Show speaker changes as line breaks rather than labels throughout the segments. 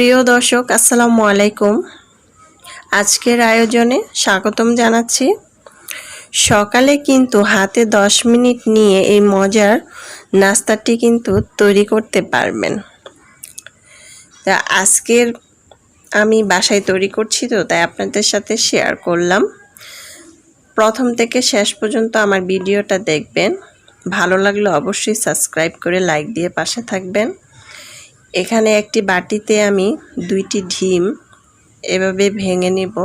প্রিয় দর্শক আসসালামু আলাইকুম। আজকের আয়োজনে স্বাগতম জানাচ্ছি। সকালে কিন্তু হাতে 10 মিনিট নিয়ে এই মজার নাস্তাটি কিন্তু তৈরি করতে পারবেন। তা আজকের আমি বাসায় তৈরি করছি, তো তাই আপনাদের সাথে শেয়ার করলাম। প্রথম থেকে শেষ পর্যন্ত আমার ভিডিওটা দেখবেন। ভালো লাগলে অবশ্যই সাবস্ক্রাইব করে লাইক দিয়ে পাশে থাকবেন। এখানে একটি বাটিতে আমি 2টি ডিম এভাবে ভেঙে নেব।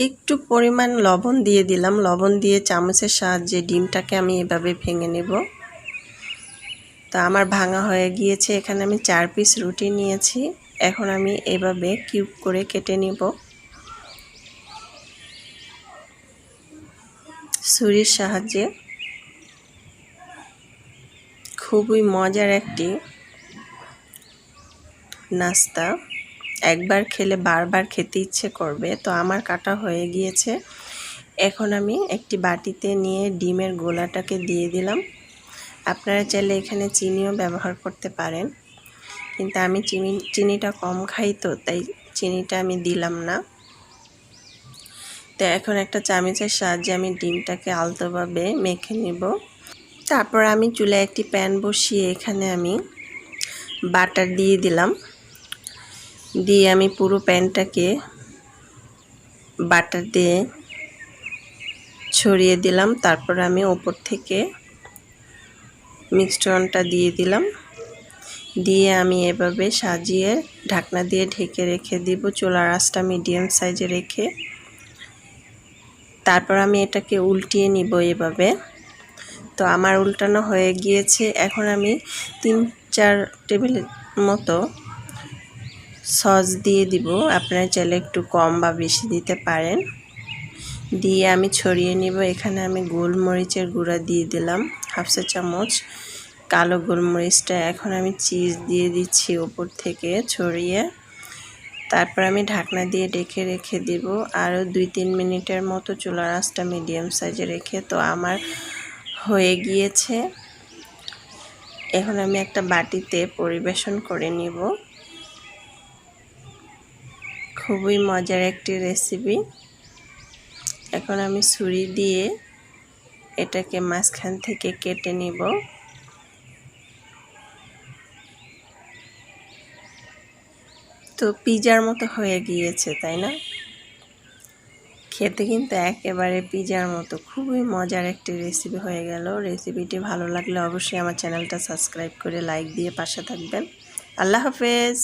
একটু পরিমাণ লবণ দিয়ে দিলাম। লবণ দিয়ে চামচের সাহায্যে ডিমটাকে আমি এভাবে ভেঙে নেব। তা আমার ভাঙা হয়ে গিয়েছে। এখানে আমি 4 পিস রুটি নিয়েছি। এখন আমি এভাবে কিউব করে কেটে নেব ছুরির সাহায্যে। খুবই মজার একটি নাস্তা, একবার খেলে বারবার খেতে ইচ্ছে করবে। তো আমার কাটা হয়ে গিয়েছে। এখন আমি একটি বাটিতে নিয়ে ডিমের গোলাটাকে দিয়ে দিলাম। আপনারা চাইলে এখানে চিনিও ব্যবহার করতে পারেন, কিন্তু আমি চিনিটা কম খাই, তো তাই চিনিটা আমি দিলাম না। তো এখন একটা চামচের সাহায্যে আমি ডিমটাকে আলতোভাবে মেখে নেব। তারপর আমি চুলায় একটি প্যান বসিয়ে এখানে আমি বাটার দিয়ে দিলাম। দিয়ে আমি পুরো প্যানটাকে বাটার দিয়ে ছড়িয়ে দিলাম। তারপর আমি ওপর থেকে মিশ্রণটা দিয়ে দিলাম। দিয়ে আমি এভাবে সাজিয়ে ঢাকনা দিয়ে ঢেকে রেখে দিব, চুলার আঁচটা মিডিয়াম সাইজে রেখে। তারপর আমি এটাকে উল্টিয়ে নিব এভাবে। তো আমার উল্টানো হয়ে গিয়েছে। এখন আমি 3-4 টেবিল মতো সস দিয়ে দিব। আপনারা চাইলে একটু কম বা বেশি দিতে পারেন। দিয়ে আমি ছড়িয়ে নিব। এখানে আমি গোলমরিচের গুঁড়া দিয়ে দিলাম 1/2 চা চামচ, কালো গোলমরিচটা। এখন আমি চিজ দিয়ে দিচ্ছি উপর থেকে ছড়িয়ে। তারপর আমি ঢাকনা দিয়ে ঢেকে রেখে দিব আরও 2-3 মিনিটের মতো, চুলার আঁচটা মিডিয়াম সাইজে রেখে। তো আমার হয়ে গিয়েছে। এখন আমি একটা বাটিতে পরিবেশন করে নিব। খুবই মজার একটি রেসিপি। এখন আমি ছুরি দিয়ে এটাকে মাঝখান থেকে কেটে নিব। তো পিজার মতো হয়ে গিয়েছে, তাই না? খেতে কিন্তু একেবারে পিজার মতো। খুবই মজার একটি রেসিপি হয়ে গেল। রেসিপিটি ভালো লাগলে অবশ্যই আমার চ্যানেলটা সাবস্ক্রাইব করে লাইক দিয়ে পাশে থাকবেন। আল্লাহ হাফেজ।